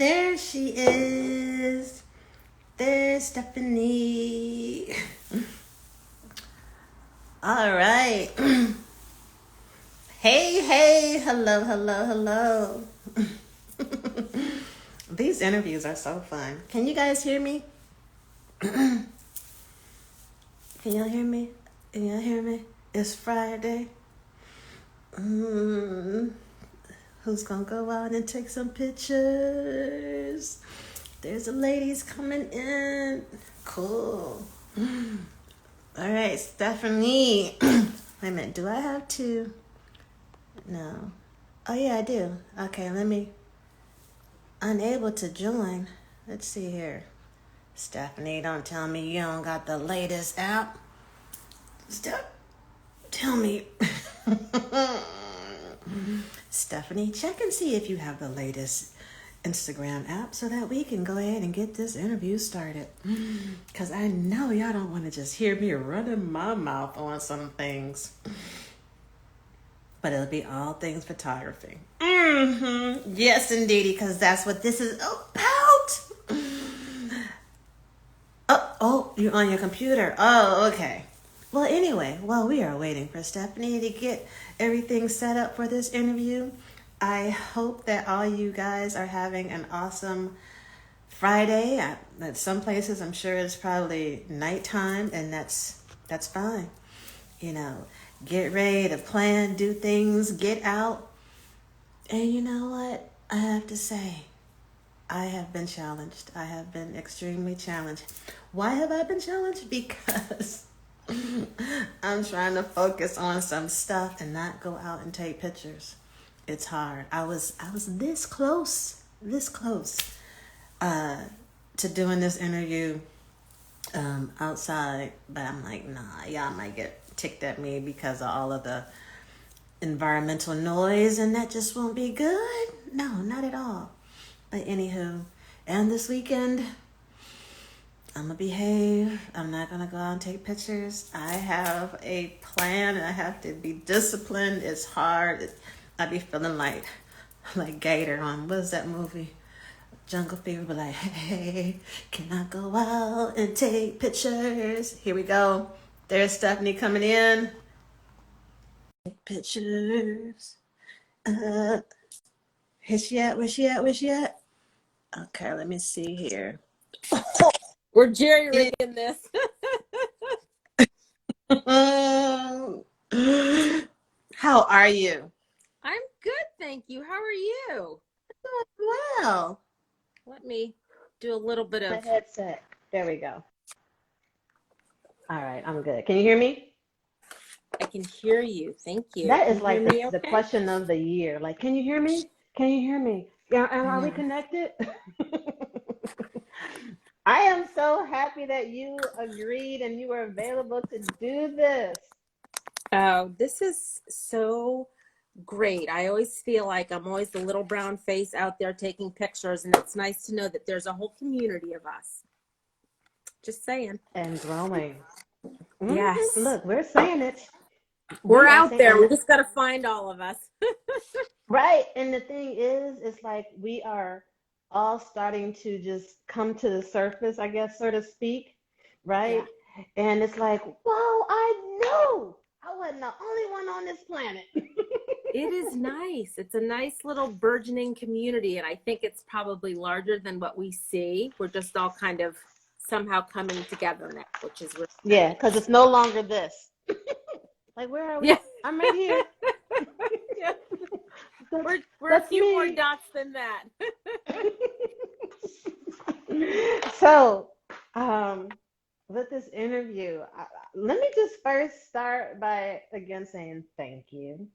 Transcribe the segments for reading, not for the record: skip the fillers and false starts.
There she is. There's Stephanie. All right. Hey, hello, hello, hello. These interviews are so fun. Can you guys hear me? Can y'all hear me? Can y'all hear me? It's Friday. Who's gonna go out and take some pictures? There's the ladies coming in. Cool. All right, Stephanie. Wait a minute. Do I have to? No. Oh, yeah, I do. Okay, let me. Unable to join. Let's see here. Stephanie, don't tell me you don't got the latest app. Tell me. Stephanie, check and see if you have the latest Instagram app so that we can go ahead and get this interview started. Because I know y'all don't want to just hear me running my mouth on some things. But it'll be all things photography. Yes, indeedy, because that's what this is about. Oh, you're on your computer. Oh, okay. Well, anyway, while we are waiting for Stephanie to get everything set up for this interview, I hope that all you guys are having an awesome Friday. At some places, I'm sure it's probably nighttime, and that's fine. You know, get ready to plan, do things, get out. And you know what? I have to say, I have been challenged. I have been extremely challenged. Why have I been challenged? Because I'm trying to focus on some stuff and not go out and take pictures. It's hard. I was this close to doing this interview outside, but I'm like, nah, y'all might get ticked at me because of all of the environmental noise, and that just won't be good. No, not at all. But anywho, and this weekend, I'm gonna behave. I'm not gonna go out and take pictures. I have a plan, and I have to be disciplined. It's hard. I be feeling like Gator on, what is that movie? Jungle Fever, but like, hey, can I go out and take pictures? Here we go. There's Stephanie coming in. Pictures. Here she at? Where she at? Okay, let me see here. We're jerry-rigging this. How are you? I'm good, thank you. How are you? Well. Let me do a little bit The of headset. There we go. All right, I'm good. Can you hear me? I can hear you. Thank you. That Can is you like hear me the okay? question of the year. Like, can you hear me? Can you hear me? Yeah, are we connected? I am so happy that you agreed and you were available to do this. Oh, this is so great. I always feel like I'm always the little brown face out there taking pictures, and it's nice to know that there's a whole community of us. Just saying. And growing. Yes. Look, we're saying it. We're We are out saying, there. We just got to find all of us. right. And the thing is, it's like we are all starting to just come to the surface, I guess, so to speak. Right. Yeah. And it's like, whoa, I knew I wasn't the only one on this planet. It is nice. It's a nice little burgeoning community, and I think it's probably larger than what we see. We're just all kind of somehow coming together now, which is really Yeah, nice. because it's no longer this. Like, where are we? Yeah. I'm right here. Yeah. We're a That's few me. more dots than that. So, with this interview, let me just first start by again saying thank you.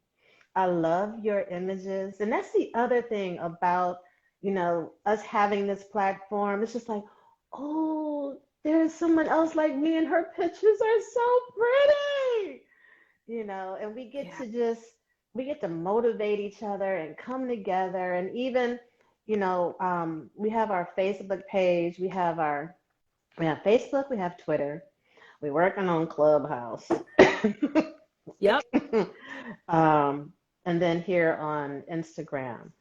I love your images. And that's the other thing about, us having this platform. It's just like, oh, there's someone else like me and her pictures are so pretty. And we get to motivate each other and come together. And even, we have our Facebook page, we have Facebook, we have Twitter, we're working on Clubhouse. Yep. And then here on Instagram.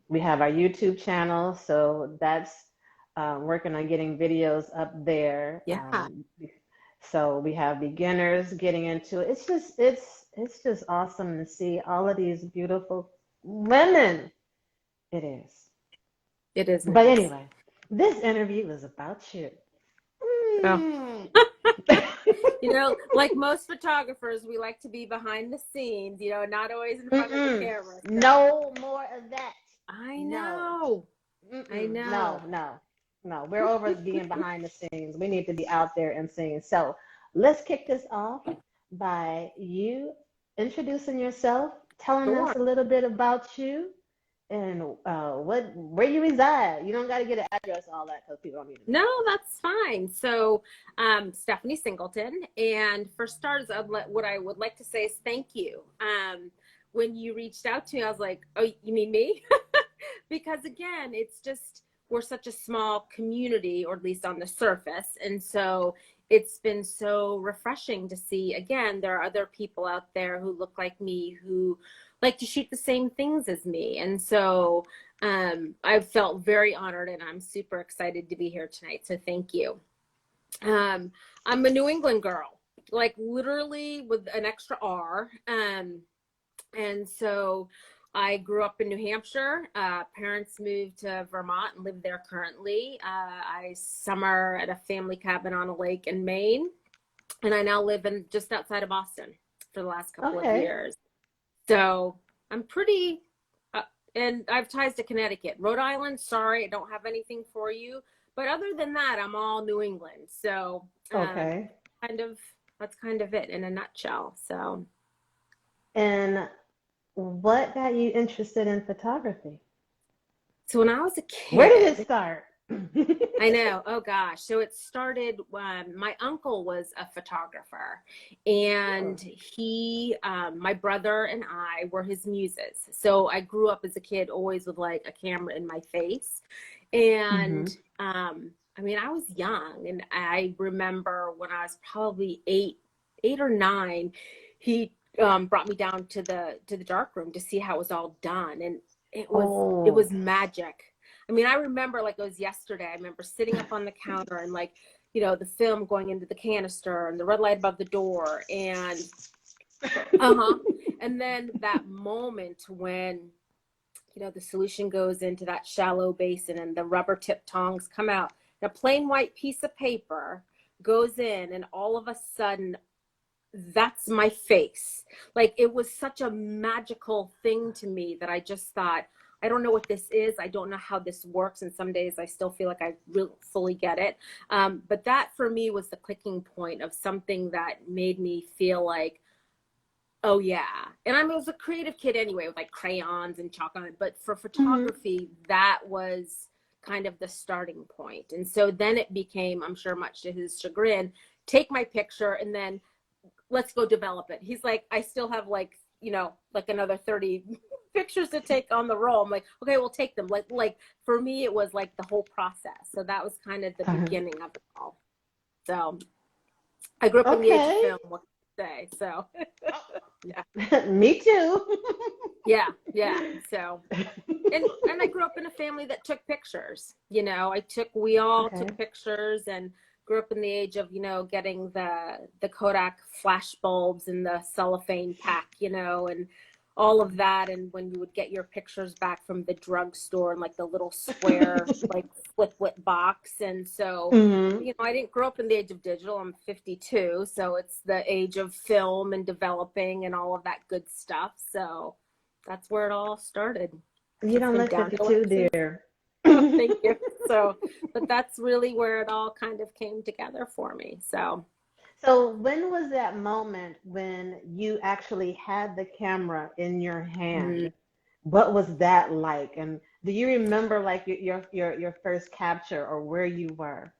We have our YouTube channel, so that's working on getting videos up there. Yeah, So we have beginners getting into it. It's just awesome to see all of these beautiful women. It is. it is But nice. anyway, this interview is about you. Oh. Mm. You know, like most photographers, we like to be behind the scenes, you know, not always in front of the Mm-mm. camera. So No more of that. I No. know. I Mm-mm. No, know. no, no. We're over being behind the scenes. We need to be out there and singing. So let's kick this off by you introducing yourself, telling Sure. us a little bit about you and where you reside. You don't got to get an address, all that, because people don't need to know. No, that's fine. So, Stephanie Singleton, and for starters, what I would like to say is thank you. When you reached out to me, I was like, "Oh, you mean me?" Because again, it's just we're such a small community, or at least on the surface, and so it's been so refreshing to see. Again, there are other people out there who look like me who like to shoot the same things as me, and so I felt very honored and I'm super excited to be here tonight. So thank you. Um, I'm a New England girl, like literally with an extra R. And so I grew up in New Hampshire. Parents moved to Vermont and live there currently. I summer at a family cabin on a lake in Maine. And I now live in just outside of Boston for the last couple of Okay. years. So I'm pretty, and I have ties to Connecticut. Rhode Island, sorry, I don't have anything for you. But other than that, I'm all New England. So Okay. kind of, that's kind of it in a nutshell. So, And what got you interested in photography? so when I was a Where did it kid, start? I know. Oh gosh. So it started when my uncle was a photographer, and Oh. my brother and I were his muses. So I grew up as a kid always with like a camera in my face. And Mm-hmm. I mean, I was young, and I remember when I was probably 8 or 9, he brought me down to the dark room to see how it was all done, and it Oh. was magic. I mean, I remember like it was yesterday. I remember sitting up on the counter and like, you know, the film going into the canister and the red light above the door and uh-huh. And then that moment when, you know, the solution goes into that shallow basin and the rubber tip tongs come out. And a plain white piece of paper goes in, and all of a sudden that's my face. Like it was such a magical thing to me that I just thought, I don't know what this is. I don't know how this works. And some days I still feel like I really fully get it. But that for me was the clicking point of something that made me feel like, oh yeah. And I was a creative kid anyway with like crayons and chalk on it. But for Mm-hmm. photography, that was kind of the starting point. And so then it became, I'm sure much to his chagrin, take my picture and then let's go develop it. He's like, I still have like, you know, like another 30 pictures to take on the roll. I'm like, okay, we'll take them. Like for me, it was like the whole process. So that was kind of the beginning of it all. So I grew up in the age of Okay. film, what can I say? So yeah, Me too. yeah. So and I grew up in a family that took pictures. You know, we all Okay. took pictures and grew up in the age of, you know, getting the Kodak flash bulbs and the cellophane pack, you know, and all of that. And when you would get your pictures back from the drugstore and like the little square like fliplet box. And so, Mm-hmm. you know, I didn't grow up in the age of digital. I'm 52, so it's the age of film and developing and all of that good stuff. So that's where it all started. You don't From look downhill 52, ever since. dear. Oh, thank you. So, but that's really where it all kind of came together for me. So, So when was that moment when you actually had the camera in your hand? What was that like? And do you remember like your first capture or where you were?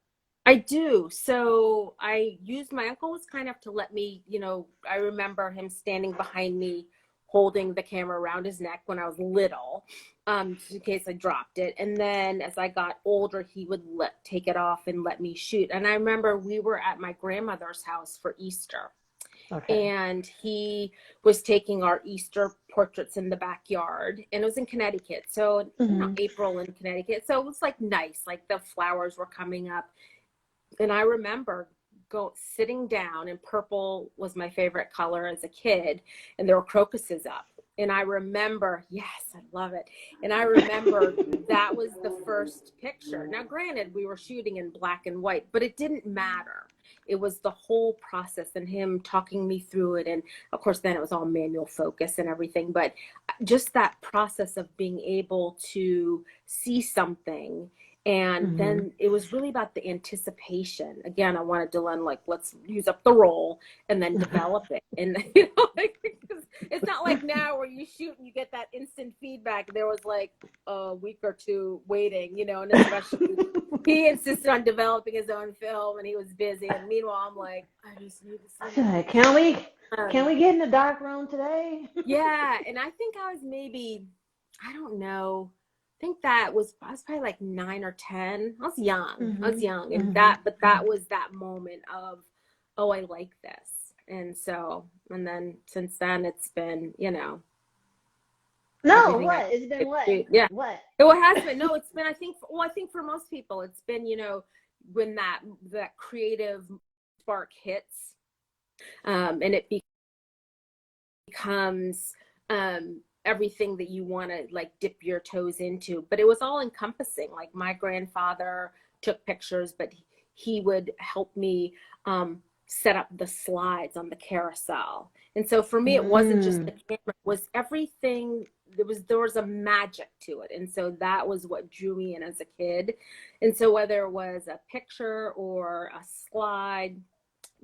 I do. So I used my uncle was kind enough to let me, you know, I remember him standing behind me holding the camera around his neck when I was little, just in case I dropped it. And then as I got older, he would take it off and let me shoot. And I remember we were at my grandmother's house for Easter. Okay. And he was taking our Easter portraits in the backyard, and it was in Connecticut. So, Mm-hmm. April in Connecticut. So it was like nice, like the flowers were coming up. And I remember sitting down, and purple was my favorite color as a kid, and there were crocuses up. And I remember, yes, I love it. And I remember that was the first picture. Now, granted, we were shooting in black and white, but it didn't matter. It was the whole process and him talking me through it. And of course, then it was all manual focus and everything. But just that process of being able to see something. And Mm-hmm. then it was really about the anticipation. Again, I wanted to learn, like, let's use up the role and then develop it. And, it's not like now where you shoot and you get that instant feedback. There was like a week or two waiting, and especially he insisted on developing his own film and he was busy. And meanwhile, I'm like, I just need to see Like, it. can we get in the dark room today? Yeah. And I think I was maybe, I don't know. I think I was probably like 9 or 10. I was young. Mm-hmm. And Mm-hmm. that was that moment of, oh, I like this. And so, and then since then it's been, No, everything I what? It's been what? do. Yeah. What? It has been. No, it's been, I think for most people, it's been, when that creative spark hits, and it becomes, everything that you want to like dip your toes into. But it was all encompassing. Like my grandfather took pictures, but he would help me set up the slides on the carousel. And so for me, it wasn't just the camera, it was everything. There was a magic to it. And so that was what drew me in as a kid. And so whether it was a picture or a slide,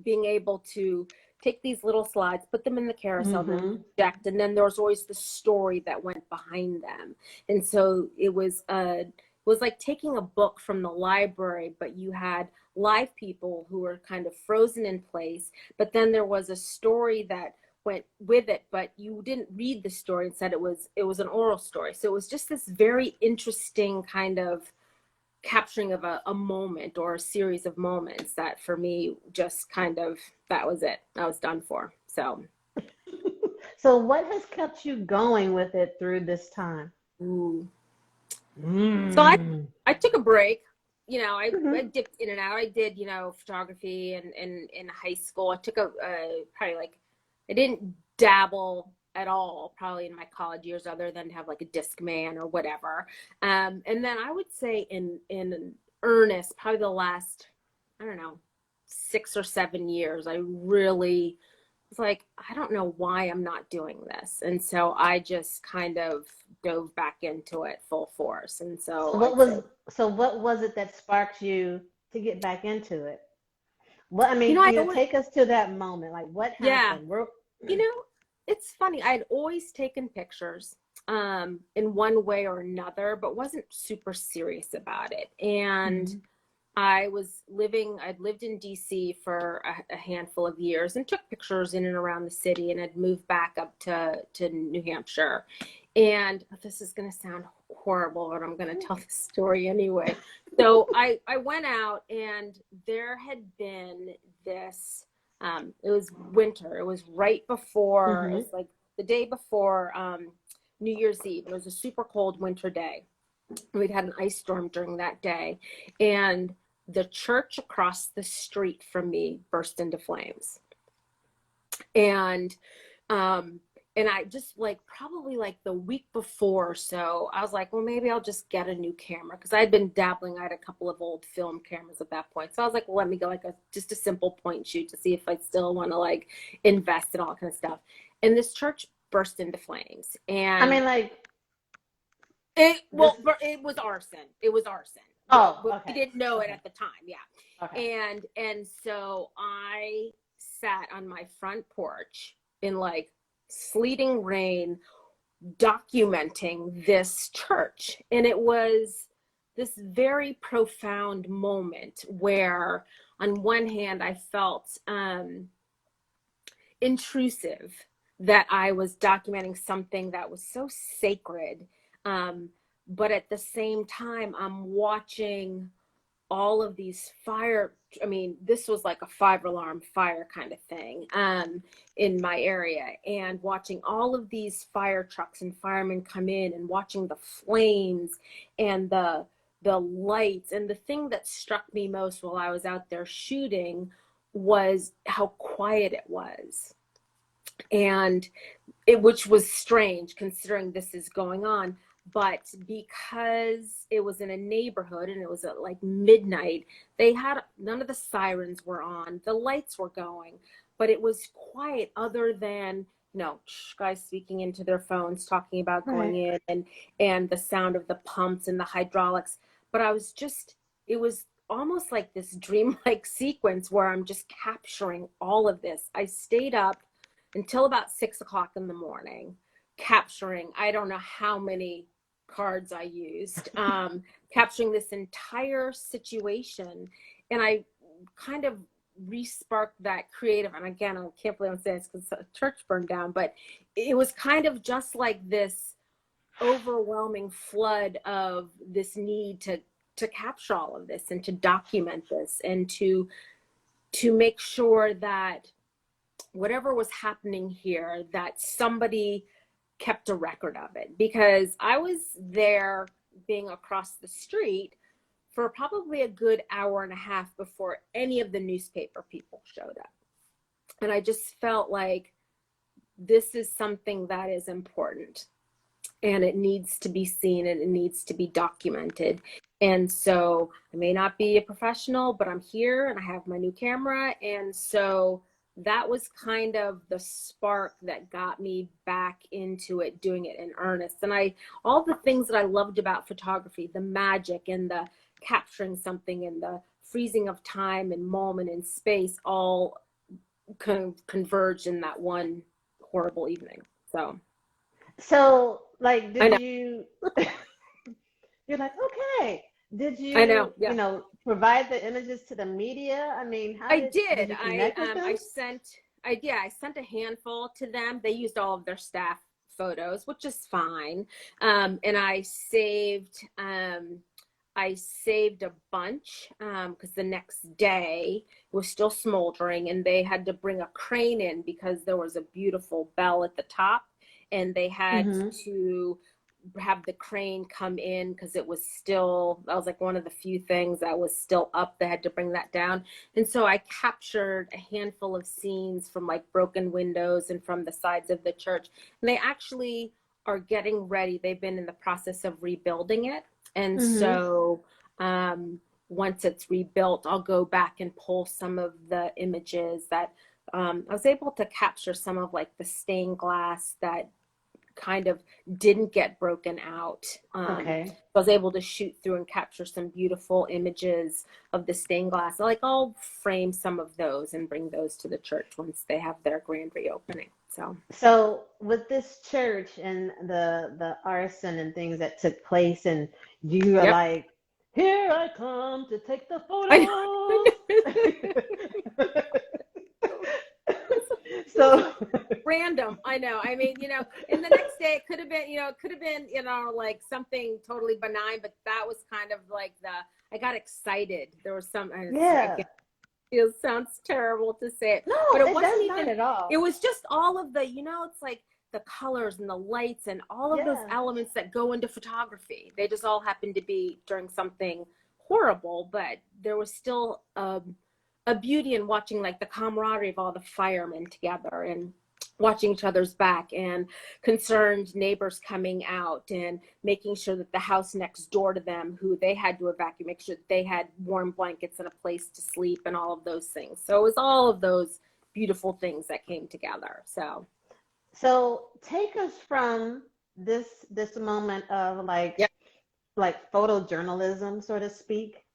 being able to take these little slides, put them in the carousel, Mm-hmm. project, and then there was always the story that went behind them. And so it was like taking a book from the library, but you had live people who were kind of frozen in place, but then there was a story that went with it, but you didn't read the story. Instead, it was an oral story. So it was just this very interesting kind of capturing of a moment or a series of moments that for me just kind of, that was it. I was done for. So, So what has kept you going with it through this time? ooh. So Mm. I took a break. I Mm-hmm. dipped in and out. I did, photography and in high school. I took probably like, I didn't dabble at all probably in my college years other than to have like a Discman or whatever. And then I would say in earnest, probably the last, I don't know, 6 or 7 years, I really was like, I don't know why I'm not doing this. And so I just kind of dove back into it full force. And So so what I'd was say, so what was it that sparked you to get back into it? What I mean, I always, take us to that moment. Like what yeah, happened? We're, you know, it's funny. I'd always taken pictures in one way or another, but wasn't super serious about it. And Mhm. I'd lived in DC for a handful of years and took pictures in and around the city, and had moved back up to New Hampshire. And this is going to sound horrible, but I'm going to tell the story anyway. So I went out, and there had been this, it was winter. It was right before, it Mhm. was like the day before New Year's Eve. It was a super cold winter day. We'd had an ice storm during that day, and the church across the street from me burst into flames. And um and I just like probably like the week before or so, I was like, well, maybe I'll just get a new camera, because I'd been dabbling. I had a couple of old film cameras at that point. So I was like, well, let me go like just a simple point shoot to see if I still want to like invest in all kind of stuff. And this church burst into flames. I And mean, like well, this. it was arson. It was arson. Well, Oh, but we okay, didn't know it okay, at the time. Yeah. okay. And so I sat on my front porch in like sleeting rain, documenting this church. And it was this very profound moment where, on one hand, I felt intrusive that I was documenting something that was so sacred. But at the same time, I'm watching all of these fire, I mean, this was like a 5 alarm fire kind of thing in my area, and watching all of these fire trucks and firemen come in and watching the flames and the lights. And the thing that struck me most while I was out there shooting was how quiet it was. And which was strange considering this is going on. But because it was in a neighborhood and it was at like midnight, they had none of the sirens were on, the lights were going, but it was quiet other than, guys speaking into their phones, talking about going Right. in, and the sound of the pumps and the hydraulics. But it was almost like this dreamlike sequence where I'm just capturing all of this. I stayed up until about 6 o'clock in the morning, capturing, I don't know how many cards I used, capturing this entire situation. And I kind of re-sparked that creative. And again, I can't believe I'm saying this because the church burned down, but it was kind of just like this overwhelming flood of this need to capture all of this and to document this and to make sure that whatever was happening here, that somebody kept a record of it. Because I was there being across the street for probably a good hour and a half before any of the newspaper people showed up. And I just felt like this is something that is important and it needs to be seen and it needs to be documented. And so I may not be a professional, but I'm here and I have my new camera. And so that was kind of the spark that got me back into it, doing it in earnest. And all the things that I loved about photography, the magic and the capturing something and the freezing of time and moment and space, all converged in that one horrible evening. So, like, I did know, you, you're like, okay, did I know, you, yeah. provide the images to the media? I mean, I did did. you connect with I them? sent I sent a handful to them. They used all of their staff photos, which is fine. And I saved a bunch because the next day it was still smoldering and they had to bring a crane in because there was a beautiful bell at the top and they had Mm-hmm. to have the crane come in because it was still, that was like one of the few things that was still up. They had to bring that down. And so I captured a handful of scenes from like broken windows and from the sides of the church. And they actually are getting ready. They've been in the process of rebuilding it. And Mm-hmm. so once it's rebuilt, I'll go back and pull some of the images that I was able to capture some of like the stained glass that kind of didn't get broken out. Okay. I was able to shoot through and capture some beautiful images of the stained glass. Like I'll frame some of those and bring those to the church once they have their grand reopening. So So with this church and the arson and things that took place, and you are yep. like, here I come to take the I photos. know. So Random. I know. I mean, and the next day it could have been, like something totally benign, but that was kind of like I got excited. There was some, yeah. it sounds terrible to say it, No, but it it wasn't does not even, at it all. was just all of the, it's like the colors and the lights and all of those Yeah. elements that go into photography. They just all happened to be during something horrible, but there was still a beauty in watching like the camaraderie of all the firemen together and watching each other's back and concerned neighbors coming out and making sure that the house next door to them, who they had to evacuate, make sure that they had warm blankets and a place to sleep and all of those things. So it was all of those beautiful things that came together. So So take us from this moment of yep, like photojournalism, so to speak,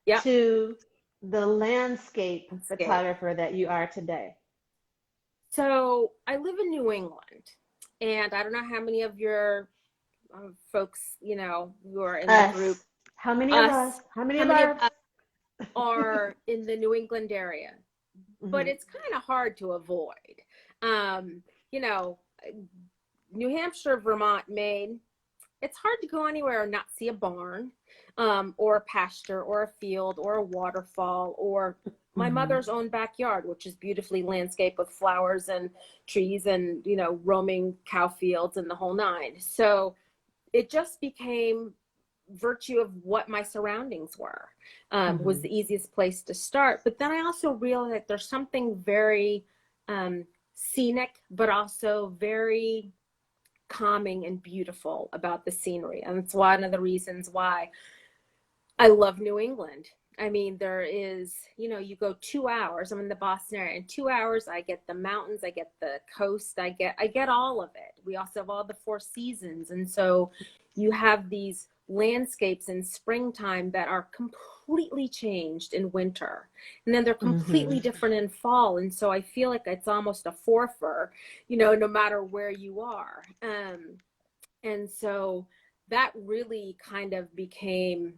yep. to the landscape Landscape. photographer that you are today. So I live in New England, and I don't know how many of your folks, who are in the group, Us. How many of us, us? How many how of many of our? us are in the New England area? But Mhm. it's kind of hard to avoid. Um, you know, New Hampshire, Vermont, Maine, it's hard to go anywhere and not see a barn, or a pasture or a field or a waterfall or my Mm-hmm. mother's own backyard, which is beautifully landscaped with flowers and trees and, you know, roaming cow fields and the whole nine. So it just became virtue of what my surroundings were, was Mm-hmm. the easiest place to start. But then I also realized that there's something very scenic, but also very calming and beautiful about the scenery. And it's one of the reasons why I love New England. I mean, there is, you know, you go 2 hours, I'm in the Boston area, in 2 hours, I get the mountains, I get the coast, I get all of it. We also have all the four seasons. And so you have these landscapes in springtime that are completely changed in winter. And then they're Mm-hmm. completely different in fall. And so I feel like it's almost a forfeit, you know, no matter where you are. And so that really kind of became,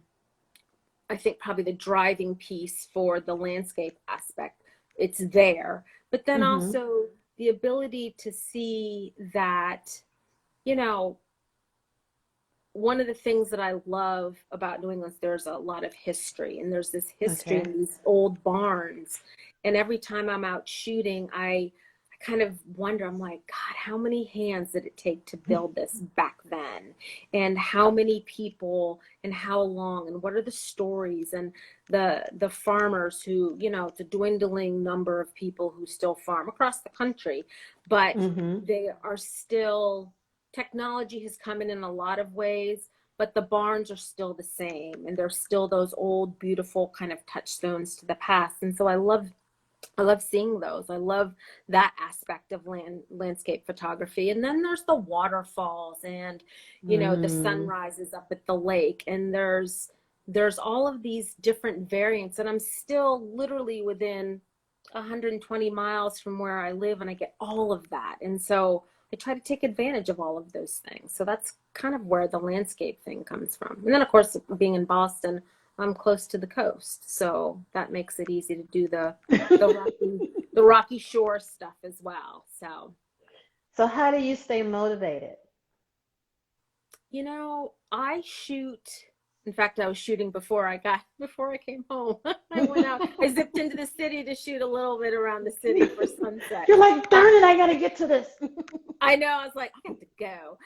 I think, probably the driving piece for the landscape aspect. It's there, but then Mm-hmm. also the ability to see that, you know, one of the things that I love about New England is there's a lot of history, and there's this history Okay. in these old barns. And every time I'm out shooting, I kind of wonder, I'm like, God, how many hands did it take to build this back then? And how many people and how long and what are the stories and the farmers who, you know, it's a dwindling number of people who still farm across the country, but Mm-hmm. they are still, technology has come in a lot of ways, but the barns are still the same, and they're still those old, beautiful kind of touchstones to the past. And so I love seeing those. I love that aspect of landscape photography. And then there's the waterfalls and, you know, the Mm. sunrises up at the lake. And there's all of these different variants. And I'm still literally within 120 miles from where I live, and I get all of that. And so I try to take advantage of all of those things. So that's kind of where the landscape thing comes from. And then, of course, being in Boston, I'm close to the coast, so that makes it easy to do the rocky the rocky shore stuff as well. So, So how do you stay motivated? you know, I shoot. In fact, I was shooting before I came home. I went out. I zipped into the city to shoot a little bit around the city for sunset. You're like, Uh, darn it, I gotta get to this. I know. I was like, I have to go.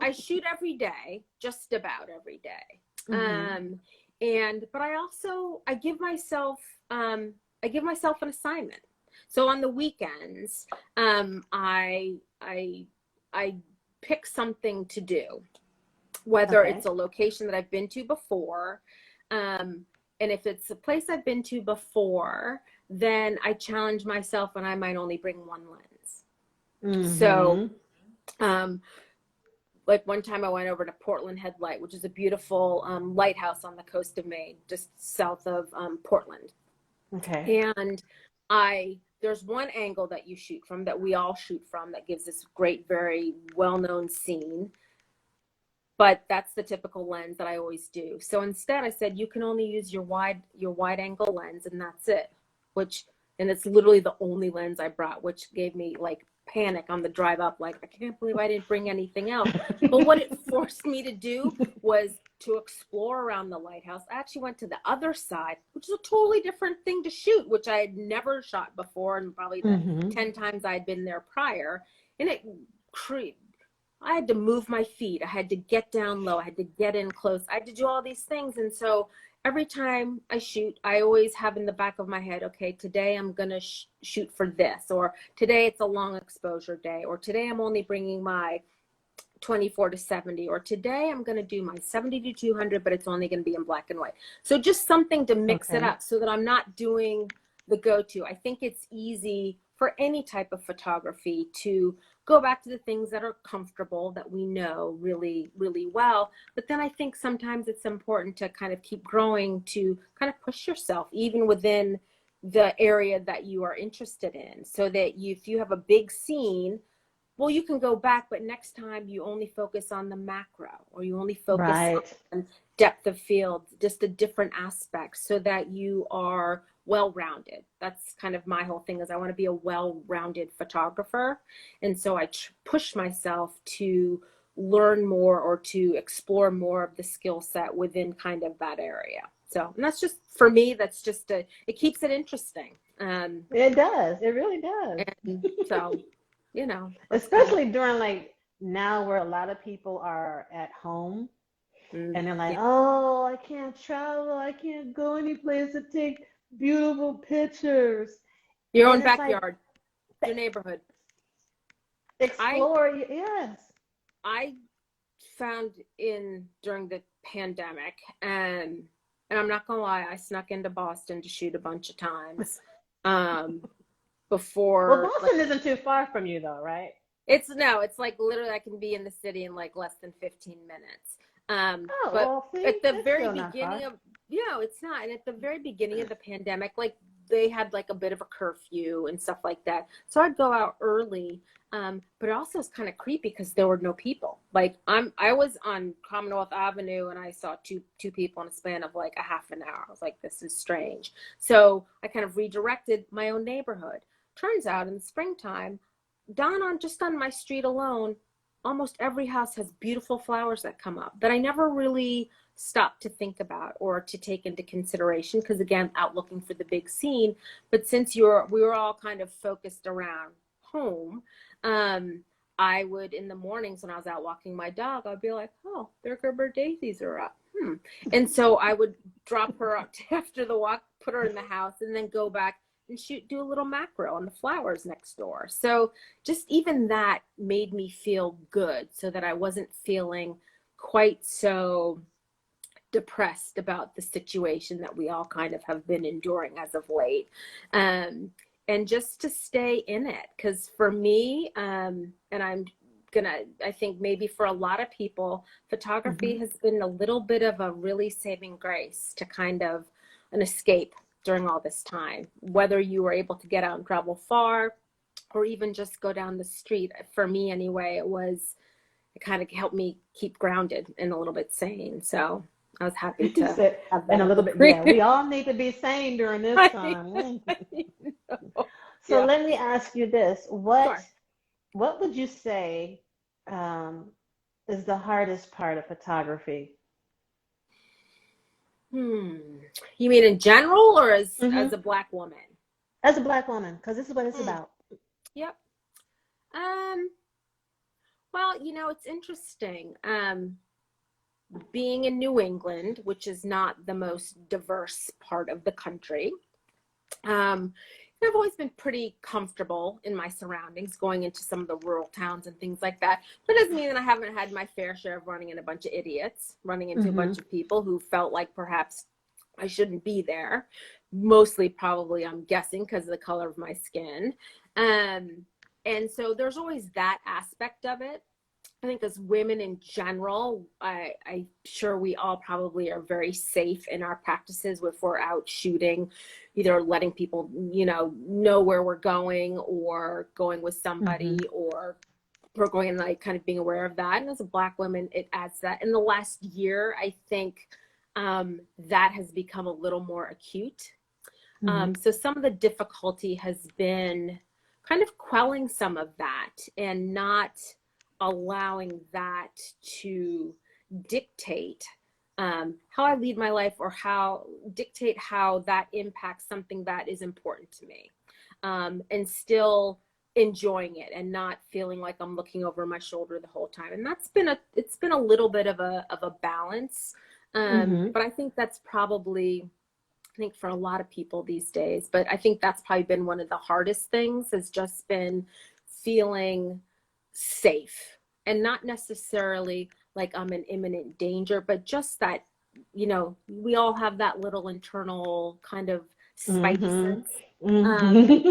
I shoot every day, just about every day. Mm-hmm. Um, but I give myself an assignment. So on the weekends, I I pick something to do, whether it's Okay. a location that I've been to before, and if it's a place I've been to before, then I challenge myself, and I might only bring one lens. So, Mm-hmm. um, like one time I went over to Portland Headlight, which is a beautiful lighthouse on the coast of Maine, just south of Portland. Okay. And there's one angle that you shoot from, that we all shoot from, that gives this great, very well-known scene. But that's the typical lens that I always do. So instead I said, you can only use your wide angle lens, and that's it. And it's literally the only lens I brought, which gave me like panic on the drive up. Like, I can't believe I didn't bring anything else. But what it forced me to do was to explore around the lighthouse. I actually went to the other side, which is a totally different thing to shoot, which I had never shot before, and probably the Mm-hmm. 10 times I'd been there prior. And I had to move my feet. I had to get down low. I had to get in close. I had to do all these things. And so every time I shoot, I always have in the back of my head, okay, today I'm going to shoot for this, or today it's a long exposure day, or today I'm only bringing my 24 to 70, or today I'm going to do my 70 to 200, but it's only going to be in black and white. So just something to mix it Okay. up so that I'm not doing the go-to. I think it's easy for any type of photography to go back to the things that are comfortable, that we know really, really well. But then I think sometimes it's important to kind of keep growing, to kind of push yourself even within the area that you are interested in, so that if you have a big scene, well, you can go back, but next time you only focus on the macro, or you only focus Right. on depth of field, just a different aspect, so that you are well-rounded. That's kind of my whole thing, is I want to be a well-rounded photographer. And so I push myself to learn more or to explore more of the skill set within kind of that area. So, and that's just, for me, that's just it keeps it interesting. It does. It really does. And so, Especially during like now where a lot of people are at home and they're like, yeah, oh, I can't travel. I can't go any place to take beautiful pictures. your own And it's like, backyard, your neighborhood. I explore. Yes. I found during the pandemic, and I'm not gonna lie, I snuck into Boston to shoot a bunch of times. Well, Before, like, Boston isn't too far from you though, right? it's like literally I can be in the city in like less than 15 minutes. Oh, But well, see, at the that's very still not beginning far. of, it's not. And at the very beginning of the pandemic, like they had like a bit of a curfew and stuff like that. So I'd go out early. But it also was kind of creepy because there were no people. Like I was on Commonwealth Avenue and I saw two people in a span of like a half an hour. I was like, this is strange. So I kind of redirected my own neighborhood. Turns out in the springtime, just on my street alone, almost every house has beautiful flowers that come up that I never really stopped to think about or to take into consideration, because again, out looking for the big scene. But since we were all kind of focused around home, I would, in the mornings when I was out walking my dog, I'd be like, oh, their Gerber daisies are up. And so I would drop her up after the walk, put her in the house, and then go back and do a little macro on the flowers next door. So just even that made me feel good, so that I wasn't feeling quite so depressed about the situation that we all kind of have been enduring as of late. And just to stay in it, because for me, and I think maybe for a lot of people, photography has been a little bit of a really saving grace to kind of an escape during all this time, whether you were able to get out and travel far or even just go down the street. For me anyway, it kind of helped me keep grounded and a little bit sane. So I was happy to have that. And a little bit, yeah, we all need to be sane during this time. So let me ask you this. What would you say is the hardest part of photography? You mean in general or as a Black woman? As a Black woman, because this is what it's about. Yep. Well, it's interesting. Being in New England, which is not the most diverse part of the country, I've always been pretty comfortable in my surroundings, going into some of the rural towns and things like that. But it doesn't mean that I haven't had my fair share of running into a bunch of idiots, running into a bunch of people who felt like perhaps I shouldn't be there. Mostly probably, I'm guessing, because of the color of my skin. And so there's always that aspect of it. I think as women in general, I'm sure we all probably are very safe in our practices if we're out shooting, either letting people, know where we're going or going with somebody, or we're going and like kind of being aware of that. And as a Black woman, it adds that. In the last year, I think that has become a little more acute. So some of the difficulty has been kind of quelling some of that and not allowing that to dictate how I lead my life, or dictate how that impacts something that is important to me, and still enjoying it and not feeling like I'm looking over my shoulder the whole time. And it's been a little bit of a balance. But I think that's probably, for a lot of people these days, but I think that's probably been one of the hardest things, has just been feeling safe, and not necessarily like I'm in imminent danger, but just that, we all have that little internal kind of spidey sense. And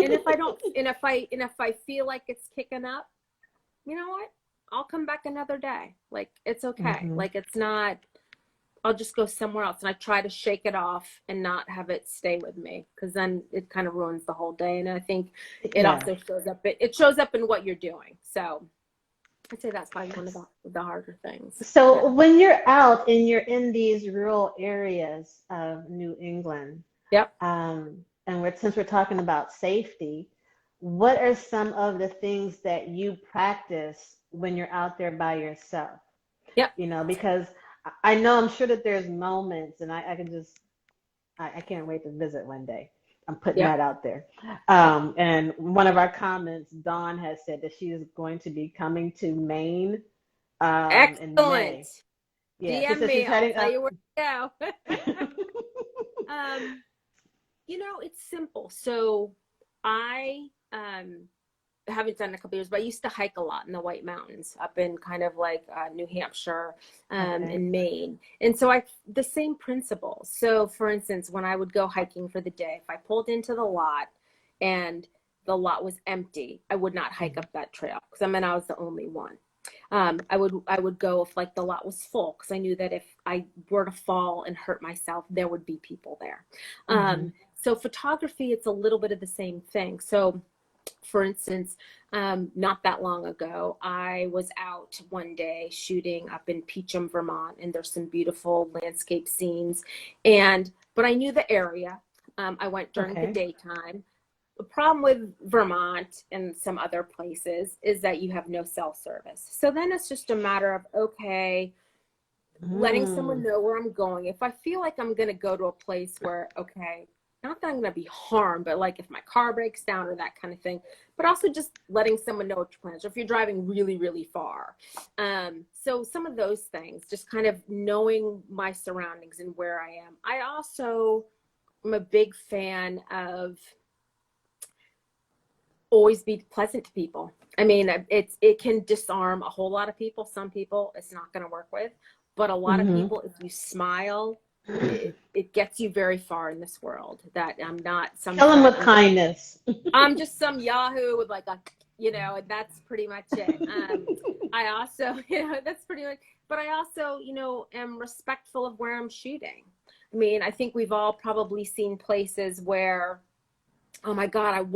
if I feel like it's kicking up, you know what? I'll come back another day. Like, it's okay. Like, it's not, I'll just go somewhere else. And I try to shake it off and not have it stay with me, because then it kind of ruins the whole day. And I think it also shows up in what you're doing. So I'd say that's probably one of the harder things. So when you're out and you're in these rural areas of New England, and since we're talking about safety, what are some of the things that you practice when you're out there by yourself, Yep. because I know, I'm sure that there's moments, and I can just, I can't wait to visit one day. I'm putting Yep. that out there. Yep. And one of our comments, Dawn has said that she is going to be coming to Maine in Excellent. May. Yeah, she DM said she's me. I'll heading tell up. you where to go. um, it's simple. So I haven't done it in a couple years, but I used to hike a lot in the White Mountains up in kind of like New Hampshire Okay. and Maine. And so the same principle. So for instance, when I would go hiking for the day, if I pulled into the lot and the lot was empty, I would not hike Mhm. up that trail because I was the only one. I would go if like the lot was full because I knew that if I were to fall and hurt myself, there would be people there. Mhm. So photography, it's a little bit of the same thing. So for instance, not that long ago, I was out one day shooting up in Peacham, Vermont, and there's some beautiful landscape scenes. But I knew the area. I went during the Okay. daytime. The problem with Vermont and some other places is that you have no cell service. So then it's just a matter of, okay, letting someone Mm. know where I'm going. If I feel like I'm going to go to a place where, okay, not that I'm going to be harmed, but like if my car breaks down or that kind of thing, but also just letting someone know what your plans are if you're driving really, really far. So some of those things, just kind of knowing my surroundings and where I am. I also am a big fan of always be pleasant to people. I mean, it can disarm a whole lot of people. Some people it's not going to work with, but a lot of Mhm. people, if you smile, it gets you very far in this world. That I'm not some Kill them kind. with kindness. I'm just some Yahoo with like a, and that's pretty much it. I also, that's pretty much. But I also, am respectful of where I'm shooting. I mean, I think we've all probably seen places where, oh my God,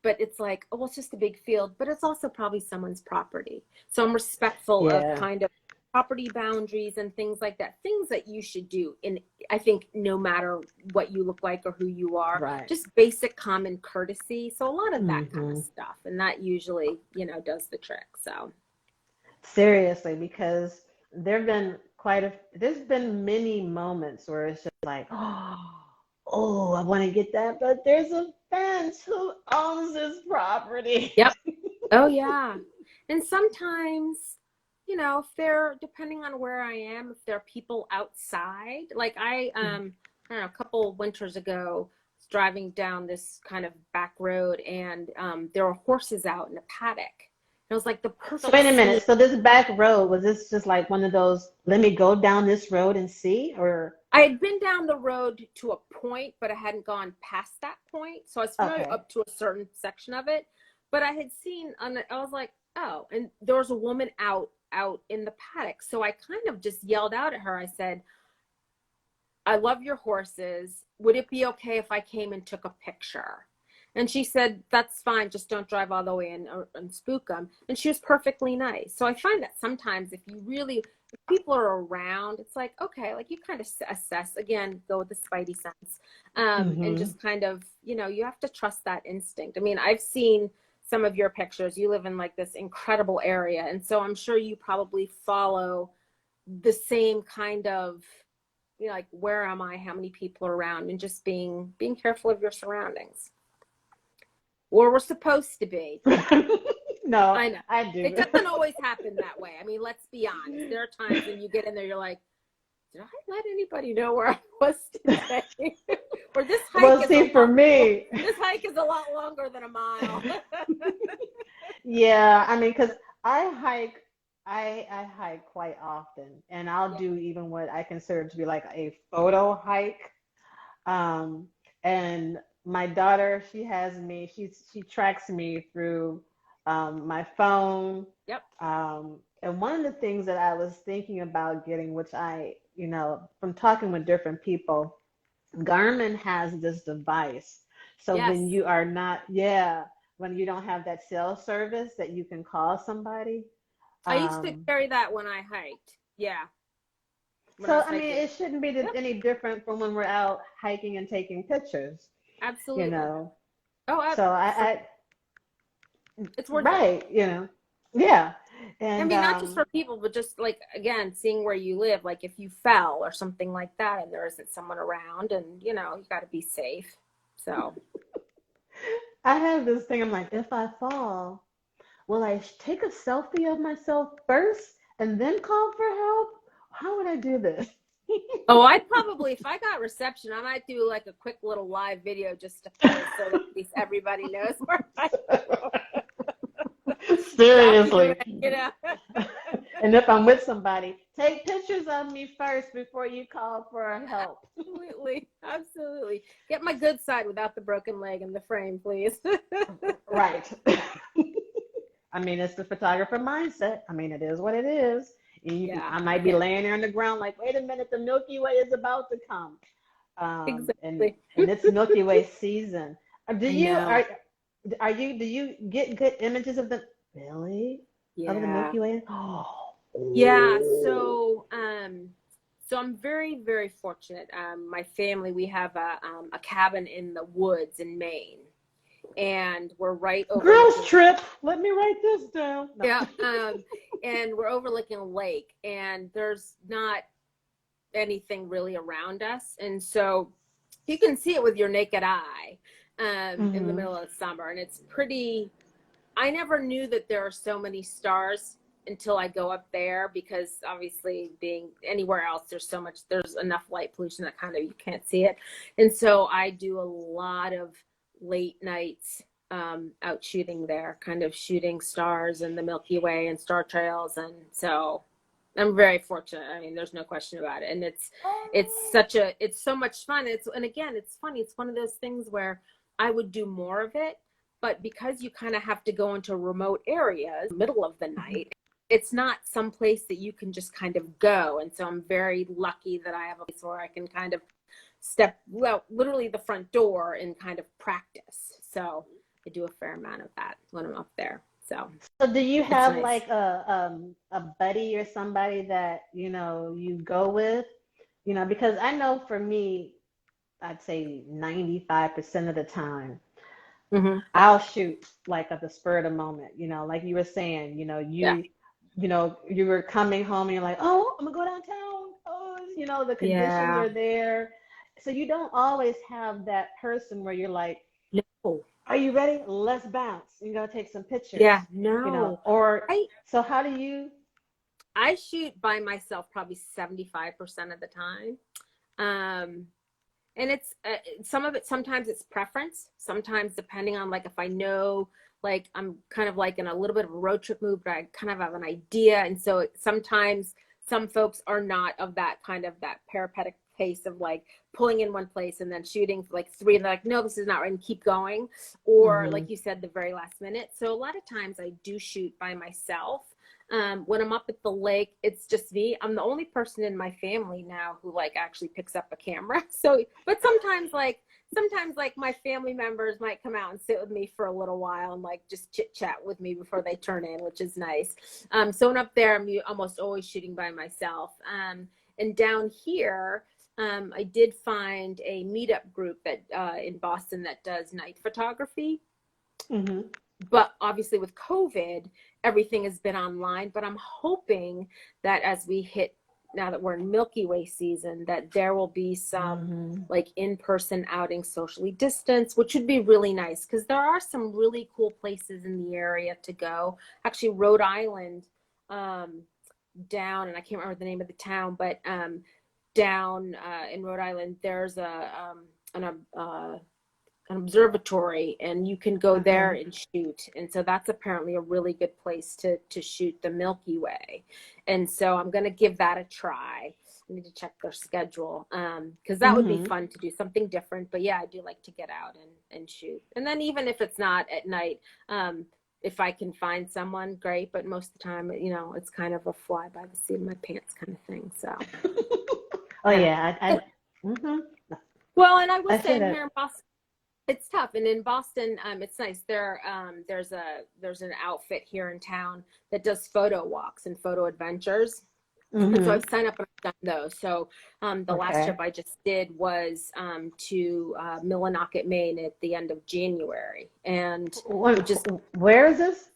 but it's like, oh, well, it's just a big field, but it's also probably someone's property. So I'm respectful of Yeah. kind of property boundaries and things like that, things that you should do. And I think no matter what you look like or who you are, Right. just basic common courtesy. So a lot of that kind of Mhm. stuff. And that usually, does the trick. So, Seriously, because there's been many moments where it's just like, oh, I want to get that, but there's a fence. Who owns this property? yep. Oh, yeah. And sometimes, if they're, depending on where I am, if there are people outside, like I don't know, a couple winters ago, was driving down this kind of back road and there were horses out in a paddock. And it was like the So perfect wait a minute. scene. So this back road, was this just like one of those, let me go down this road and see? Or I had been down the road to a point, but I hadn't gone past that point. So I was familiar okay. up to a certain section of it. But I had seen I was like, oh, and there was a woman out in the paddock. So I kind of just yelled out at her. I said, I love your horses. Would it be okay if I came and took a picture? And she said, that's fine. Just don't drive all the way in and spook them. And she was perfectly nice. So I find that sometimes if people are around, it's like, okay, like you kind of assess, again, go with the spidey sense. And Hmm. just kind of, you have to trust that instinct. I mean, I've seen some of your pictures. You live in like this incredible area. And so I'm sure you probably follow the same kind of, like where am I, how many people are around, and just being careful of your surroundings, or we're supposed to be. No, I know I it do. doesn't always happen that way. I mean, let's be honest, there are times when you get in there, you're like, did I let anybody know where I was today? Or this hike Well, is a see, for lot me, this hike is a lot longer than a mile. yeah, I mean, because I hike, I hike quite often, and I'll Yeah. do even what I consider to be like a photo hike. Um, and my daughter, she tracks me through my phone. Yep. And one of the things that I was thinking about getting, which from talking with different people, Garmin has this device. So when Yes. you are not, yeah, when you don't have that cell service that you can call somebody. I used to Um, carry that when I hiked. Yeah. When I so was I mean, hiking. it shouldn't be Yep. any different from when we're out hiking and taking pictures, you Absolutely. know. Oh, So for, I it's worth it. right, yeah. I And mean, not just for people, but just like, again, seeing where you live, like if you fell or something like that and there isn't someone around, and you got to be safe. So, I have this thing. I'm like, if I fall, will I take a selfie of myself first and then call for help? How would I do this? oh, I'd probably, if I got reception, I might do like a quick little live video just to post so that at least everybody knows where I Seriously. document. And if I'm with somebody, take pictures of me first before you call for help. Absolutely. Absolutely. Get my good side without the broken leg in the frame, please. Right. I mean, it's the photographer mindset. I mean, it is what it is. Yeah. I might be laying there on the ground like, wait a minute, the Milky Way is about to come. And Exactly. it's Milky Way season. Do I you know. do you get good images of the really of the Yeah. Milky Way? Yeah. Oh. So I'm very, very fortunate. My family, we have a cabin in the woods in Maine, and we're right Girls overlooking. trip. Let me write this down. No. Yeah. And we're overlooking a lake, and there's not anything really around us, and so you can see it with your naked eye in the Mm-hmm. middle of summer, and it's pretty. I never knew that there are so many stars until I go up there, because obviously being anywhere else, there's enough light pollution that kind of you can't see it. And so I do a lot of late nights out shooting there, kind of shooting stars and the Milky Way and star trails. And so I'm very fortunate. I mean, there's no question about it. And it's so much fun. And again, it's funny. It's one of those things where I would do more of it, but because you kind of have to go into remote areas, middle of the night, it's not some place that you can just kind of go. And so I'm very lucky that I have a place where I can kind of literally the front door and kind of practice. So I do a fair amount of that when I'm up there. So Do you it's have nice. like a buddy or somebody that you go with? Because I know for me, I'd say 95% of the time, Mm-hmm. I'll shoot like at the spur of the moment. Like you were saying, Yeah. you were coming home and you're like, oh, I'm gonna go downtown. Oh, the conditions Yeah. are there. So you don't always have that person where you're like, No. are you ready? Let's bounce. You gotta take some pictures. Yeah. No. Or I so how do you? I shoot by myself probably 75% of the time. Um, and it's some of it, sometimes it's preference, sometimes depending on, like, if I know, like, I'm kind of like in a little bit of a road trip mood, but I kind of have an idea. And so sometimes some folks are not of that kind of that peripatetic pace of like pulling in one place and then shooting for like three, and they're like, no, this is not right, and keep going. Or Hmm. like you said, the very last minute. So a lot of times I do shoot by myself. When I'm up at the lake, it's just me. I'm the only person in my family now who like actually picks up a camera. So, but sometimes like my family members might come out and sit with me for a little while and like just chit chat with me before they turn in, which is nice. So when up there, I'm almost always shooting by myself. And down here, I did find a meetup group that in Boston that does night photography. Hmm. But obviously with COVID, everything has been online. But I'm hoping that as we hit, now that we're in Milky Way season, that there will be some Hmm. like in-person outings, socially distanced, which would be really nice, because there are some really cool places in the area to go. Actually, Rhode Island, down, and I can't remember the name of the town, but down in Rhode Island, there's an observatory, and you can go there Okay. and shoot. And so that's apparently a really good place to shoot the Milky Way. And so I'm going to give that a try. I need to check their schedule, because that would be Hmm. fun to do something different. But yeah, I do like to get out and shoot. And then even if it's not at night, if I can find someone, great. But most of the time, it's kind of a fly by the seat of my pants kind of thing. So Oh yeah. yeah, hmm Well, and I will I say, see in here that. in Boston, it's tough. And in Boston, it's nice. There's an outfit here in town that does photo walks and photo adventures. And so Hmm. I've signed up and I've done those. So the last trip Okay. I just did was to Millinocket, Maine at the end of January, and When, which is where is this?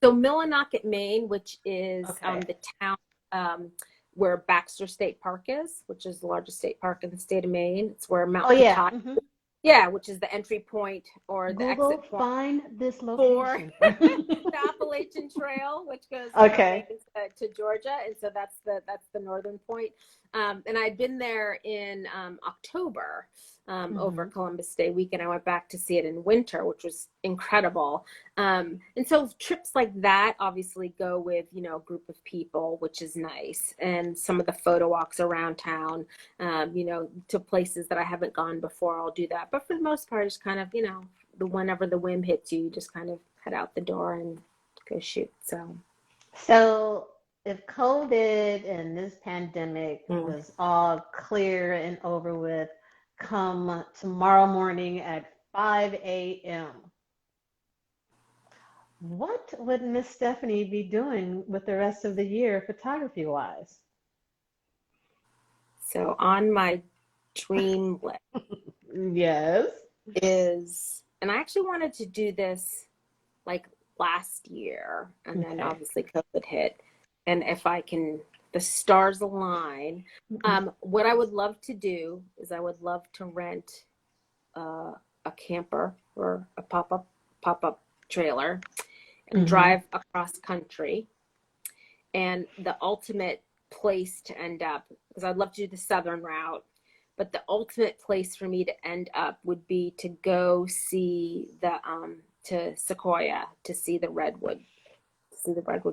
So Millinocket, Maine, which is Okay. the town where Baxter State Park is, which is the largest state park in the state of Maine. It's where Oh, Mount yeah. Petoskey, yeah, which is the entry point or the Google, exit point find this for location. the Appalachian Trail, which goes from Okay. Maine to Georgia, and so that's the northern point. And I'd been there in October over Columbus Day weekend. I went back to see it in winter, which was incredible. And so trips like that obviously go with, you know, a group of people, which is nice. And some of the photo walks around town, you know, to places that I haven't gone before, I'll do that. But for the most part, it's kind of, you know, whenever the whim hits you, you just kind of head out the door and go shoot. So if COVID and this pandemic Mm. was all clear and over with come tomorrow morning at 5 a.m., what would Miss Stephanie be doing with the rest of the year photography wise? So on my dream list Yes. is, and I actually wanted to do this like last year, and then Okay. obviously COVID hit. And if I can, the stars align. What I would love to do is I would love to rent a camper or a pop-up trailer and drive across country. And the ultimate place to end up, because I'd love to do the southern route, but the ultimate place for me to end up would be to go see the to Sequoia to see the redwood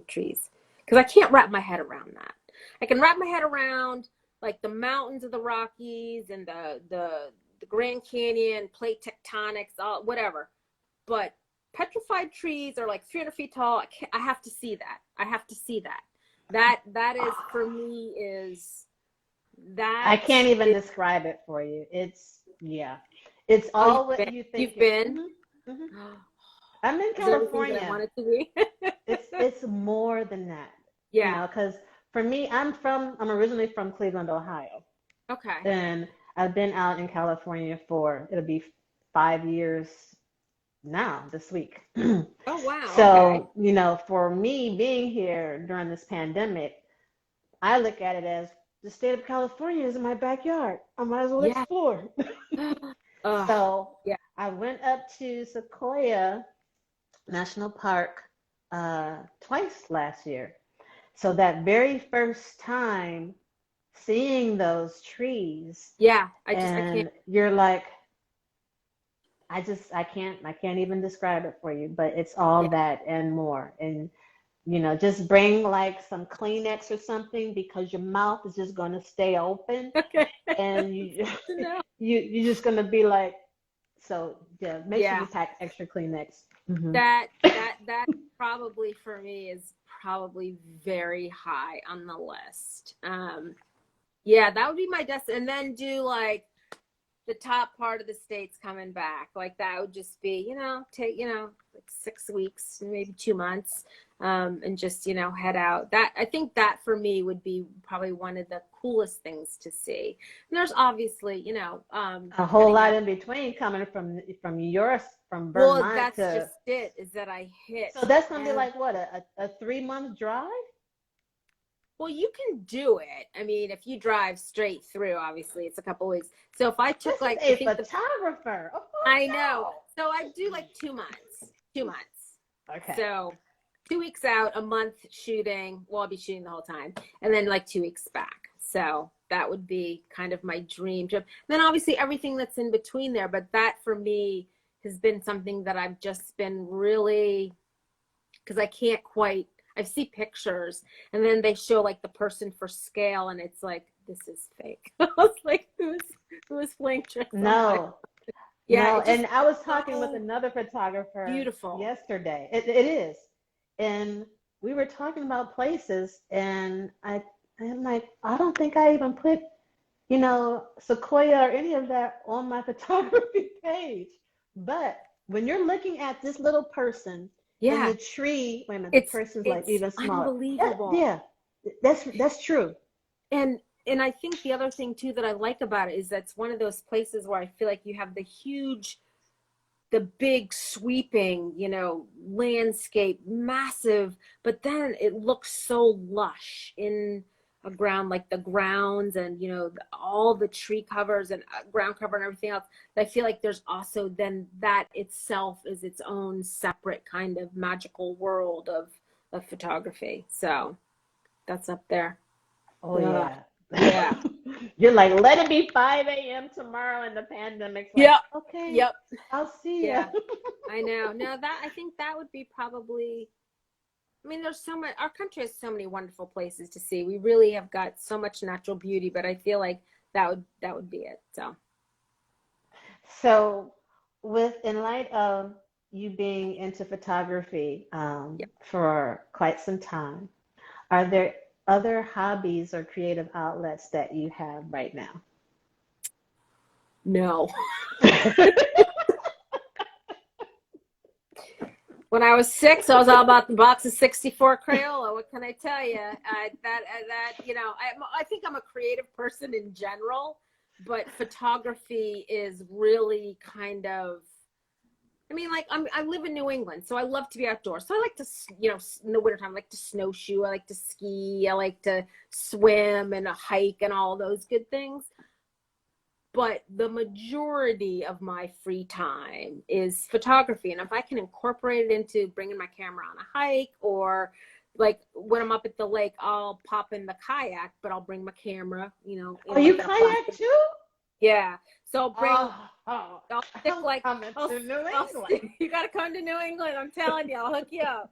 trees, because I can't wrap my head around that. I can wrap my head around like the mountains of the Rockies and the Grand Canyon, plate tectonics, all whatever, but petrified trees are like 300 feet tall. I have to see that. I have to see that. That is for me is that. I can't even describe it for you. Yeah. It's all what you think. You've been? I'm in Is there everything that I California. want it to be? It's more than that. Yeah. You know, because for me, I'm originally from Cleveland, Ohio. Okay. And I've been out in California it'll be 5 years now this week. Oh, wow. So, okay. you know, for me being here during this pandemic, I look at it as the state of California is in my backyard. I might as well explore. So yeah. I went up to Sequoia National Park twice last year. So that very first time seeing those trees, yeah, I and can't. you're like, I can't even describe it for you, but it's all that and more. And you know, just bring like some Kleenex or something, because your mouth is just going to stay open. Okay. And you're just going to be like, so yeah, make sure you pack extra Kleenex. That probably for me is probably very high on the list. Yeah, that would be my and then do like the top part of the states coming back. Like that would just be, you know, take, you know, like 6 weeks, maybe 2 months, and just, you know, head out. That, I think that for me would be probably one of the coolest things to see. And there's obviously, you know, a whole lot in between coming from Vermont. Well, that's just it, is that I hit. So that's going to be like what, a 3-month drive? Well, you can do it. I mean, if you drive straight through, obviously it's a couple weeks. So if I took like a photographer, I know. So I do like 2 months. 2 months. Okay. So 2 weeks out, a month shooting. Well, I'll be shooting the whole time, and then like 2 weeks back. So that would be kind of my dream trip. And then obviously everything that's in between there. But that for me has been something that I've just been really, because I can't quite. I see pictures and then they show like the person for scale, and it's like, this is fake. I was like, who is playing tricks? No. Yeah. No. And I was talking with another photographer yesterday. It is. And we were talking about places, and I'm like, I don't think I even put, you know, Sequoia or any of that on my photography page. But when you're looking at this little person, in the tree, wait a minute, the person's like even smaller. Unbelievable. That's true. And I think the other thing too that I like about it is that's one of those places where I feel like you have the huge the big sweeping, you know, landscape, massive, but then it looks so lush in a ground, like the grounds and, you know, all the tree covers and ground cover and everything else. I feel like there's also then that itself is its own separate kind of magical world of photography. So that's up there. Oh Yeah. yeah. Yeah. You're like, let it be 5 a.m. tomorrow, and the pandemic's like, Yep. okay, Yep. I'll see Yeah. you. I know. No, that I think that would be probably, I mean, there's so much, our country has so many wonderful places to see. We really have got so much natural beauty, but I feel like that would be it. So, So, in light of you being into photography yeah. for quite some time, are there other hobbies or creative outlets that you have right now? No. When I was 6, I was all about the box of 64 Crayola. What can I tell you? You know, I think I'm a creative person in general, but photography is really kind of, I mean, like I live in New England, so I love to be outdoors. So I like to, you know, in the wintertime, I like to snowshoe, I like to ski, I like to swim and hike and all those good things. But the majority of my free time is photography. And if I can incorporate it into bringing my camera on a hike, or like when I'm up at the lake, I'll pop in the kayak, but I'll bring my camera, you know, Oh, in you like a kayak plastic. too? Yeah. So I'll bring, Oh, I'll stick I'm like, coming to New I'll England. stick, you got to come to New England. I'm telling you, I'll hook you up.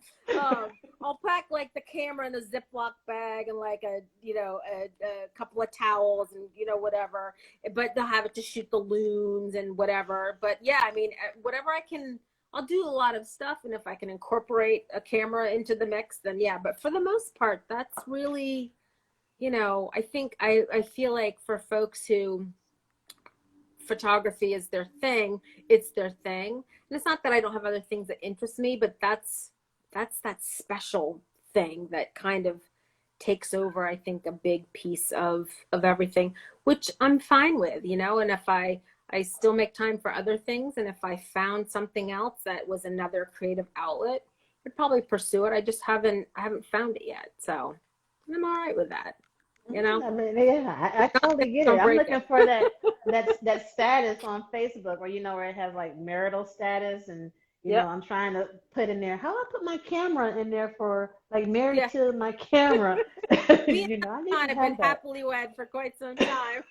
I'll pack like the camera in a Ziploc bag and like a, you know, a couple of towels and, you know, whatever, but they'll have it to shoot the loons and whatever. But yeah, I mean, whatever I can, I'll do a lot of stuff. And if I can incorporate a camera into the mix, then yeah, but for the most part, that's really, you know, I think I feel like for folks who, photography is their thing, it's their thing. And it's not that I don't have other things that interest me, but that's that special thing that kind of takes over, I think, a big piece of everything, which I'm fine with, you know. And if I still make time for other things, and if I found something else that was another creative outlet, I'd probably pursue it. I haven't found it yet, so I'm all right with that, you know. I mean, yeah, I totally get it. Don't I'm break looking it. for that status on Facebook where where it has like marital status, and Yep. I'm trying to put in there how I put my camera in there for like married Yeah. to my camera. Me and I need John to have been have that. happily wed for quite some time.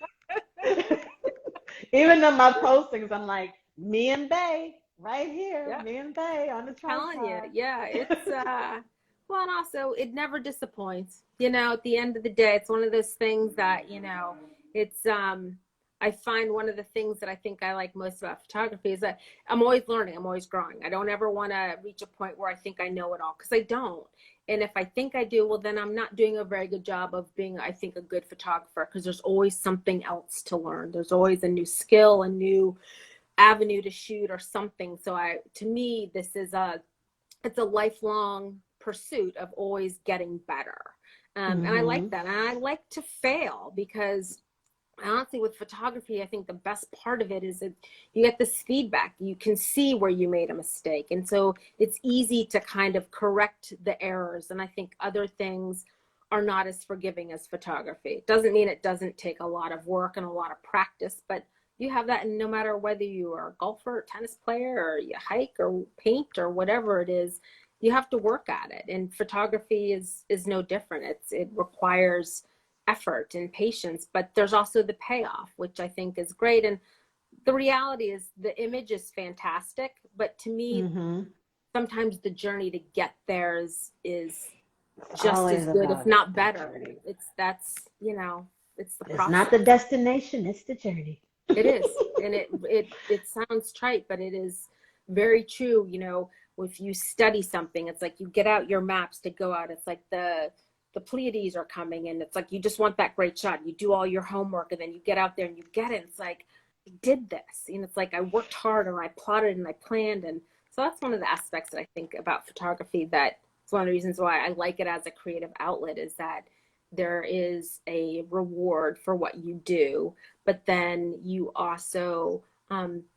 Even though my postings, I'm like me and Bay right here, Yeah, me and Bay on the telling you, tripod. yeah, it's well, and also it never disappoints. You know, at the end of the day, it's one of those things that, you know, it's I find one of the things that I think I like most about photography is that I'm always learning, I'm always growing. I don't ever want to reach a point where I think I know it all, because I don't. And if I think I do, well, then I'm not doing a very good job of being, I think, a good photographer, because there's always something else to learn. There's always a new skill, a new avenue to shoot or something. So to me, it's a lifelong pursuit of always getting better. And I like Hmm. that. And I like to fail, because honestly, with photography, I think the best part of it is that you get this feedback. You can see where you made a mistake. And so it's easy to kind of correct the errors. And I think other things are not as forgiving as photography. It doesn't mean it doesn't take a lot of work and a lot of practice, but you have that. And no matter whether you are a golfer, or tennis player, or you hike or paint or whatever it is, you have to work at it. And photography is no different. It requires effort and patience, but there's also the payoff, which I think is great. And the reality is the image is fantastic, but to me, Hmm. sometimes the journey to get there is It's just as always good, if about not that better. journey. That's, you know, it's the It's not the process. destination, it's the journey. It is. And it sounds trite, but it is very true. You know, if you study something, it's like you get out your maps to go out. It's like the Pleiades are coming, and it's like you just want that great shot. You do all your homework, and then you get out there and you get it. It's like, I did this. And it's like I worked hard and I plotted and I planned. And so that's one of the aspects that I think about photography, that it's one of the reasons why I like it as a creative outlet, is that there is a reward for what you do, but then you also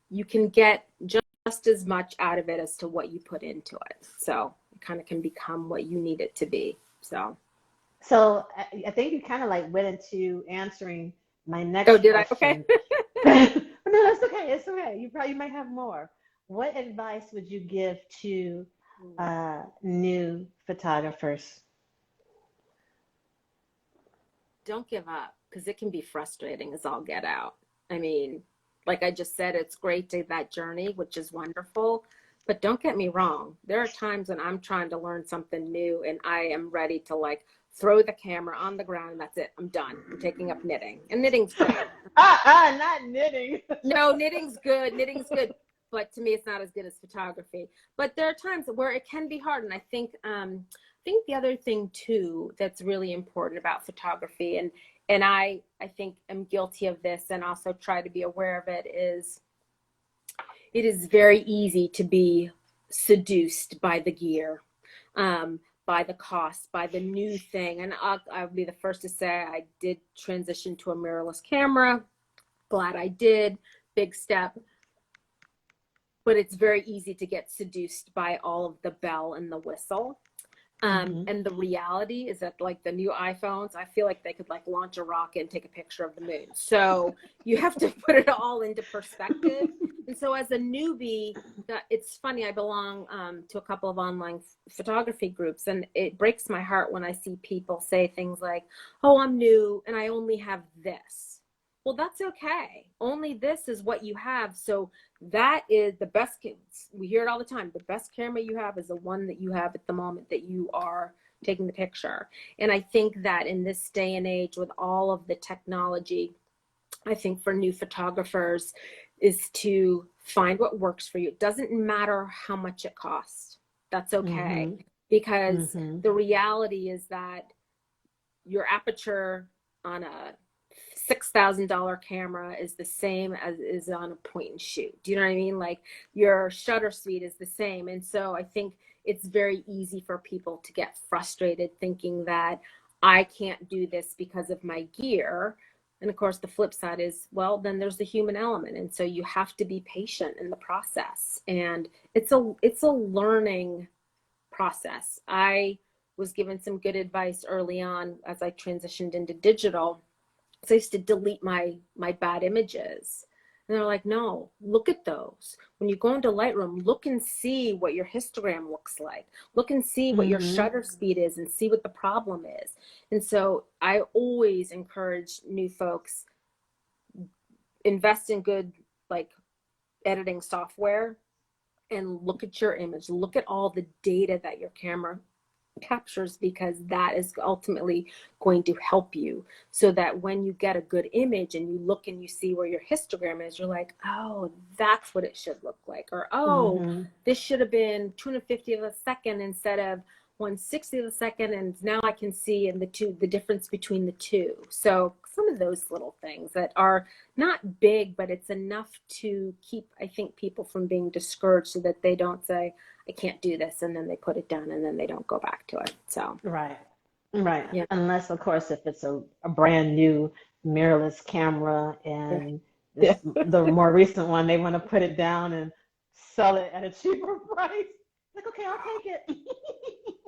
you can get just just as much out of it as to what you put into it. So it kind of can become what you need it to be. So. So I think you kind of like went into answering my Oh, next did I? Okay. question. No, that's okay. It's okay. You probably might have more. What advice would you give to new photographers? Don't give up, because it can be frustrating as all get out. I mean, like I just said, it's great to that journey, which is wonderful. But don't get me wrong. There are times when I'm trying to learn something new and I am ready to like throw the camera on the ground and that's it. I'm done. I'm taking up knitting. And knitting's great. Not knitting. No, knitting's good. Knitting's good. But to me, it's not as good as photography. But there are times where it can be hard. And I think the other thing too that's really important about photography, and I think am guilty of this and also try to be aware of it, is it is very easy to be seduced by the gear, by the cost, by the new thing. And I'll be the first to say I did transition to a mirrorless camera. Glad I did. Big step. But it's very easy to get seduced by all of the bell and the whistle. And the reality is that like the new iPhones, I feel like they could like launch a rocket and take a picture of the moon. So you have to put it all into perspective. And so as a newbie, it's funny, I belong to a couple of online photography groups, and it breaks my heart when I see people say things like, oh, I'm new and I only have this. Well, that's okay. Only this is what you have. So that is the best. We hear it all the time. The best camera you have is the one that you have at the moment that you are taking the picture. And I think that in this day and age with all of the technology, I think for new photographers is to find what works for you. It doesn't matter how much it costs. That's okay. Because the reality is that your aperture on a $6,000 camera is the same as is on a point and shoot. Do you know what I mean? Like your shutter speed is the same. And so I think it's very easy for people to get frustrated thinking that I can't do this because of my gear. And of course, the flip side is, well, then there's the human element. And so you have to be patient in the process. And it's a learning process. I was given some good advice early on as I transitioned into digital. So I used to delete my bad images. And they're like, no, look at those. When you go into Lightroom, look and see what your histogram looks like. Look and see what your shutter speed is and see what the problem is. And so I always encourage new folks, invest in good like editing software and look at your image. Look at all the data that your camera captures, because that is ultimately going to help you so that when you get a good image and you look and you see where your histogram is, you're like, oh, that's what it should look like. Or, oh, this should have been 250 of a second instead of 160 of a second. And now I can see in the difference between the two. So some of those little things that are not big, but it's enough to keep, I think, people from being discouraged so that they don't say, I can't do this, and then they put it down and then they don't go back to it. So Right. yeah. Unless, of course, if it's a brand new mirrorless camera and Yeah. the more recent one, they want to put it down and sell it at a cheaper price. Like, okay, I'll take it.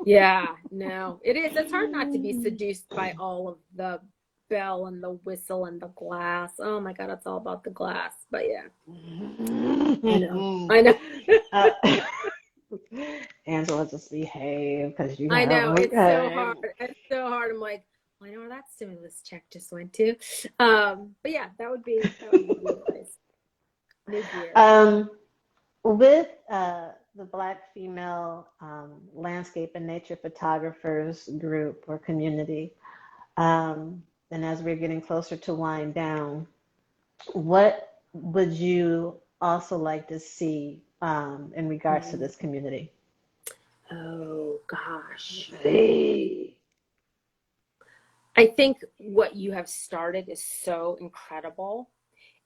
Yeah, no, it is. It's hard not to be seduced by all of the bell and the whistle and the glass. Oh my God, it's all about the glass. But yeah, I know. I know. Angela, just behave because you I have know. It's so okay. hard. It's so hard. I'm like, well, I know where that stimulus check just went to. But yeah, that would be the advice. New gear. With the Black female landscape and nature photographers group or community, and as we're getting closer to wind down, what would you also like to see in regards to this community? Oh gosh. Hey. I think what you have started is so incredible.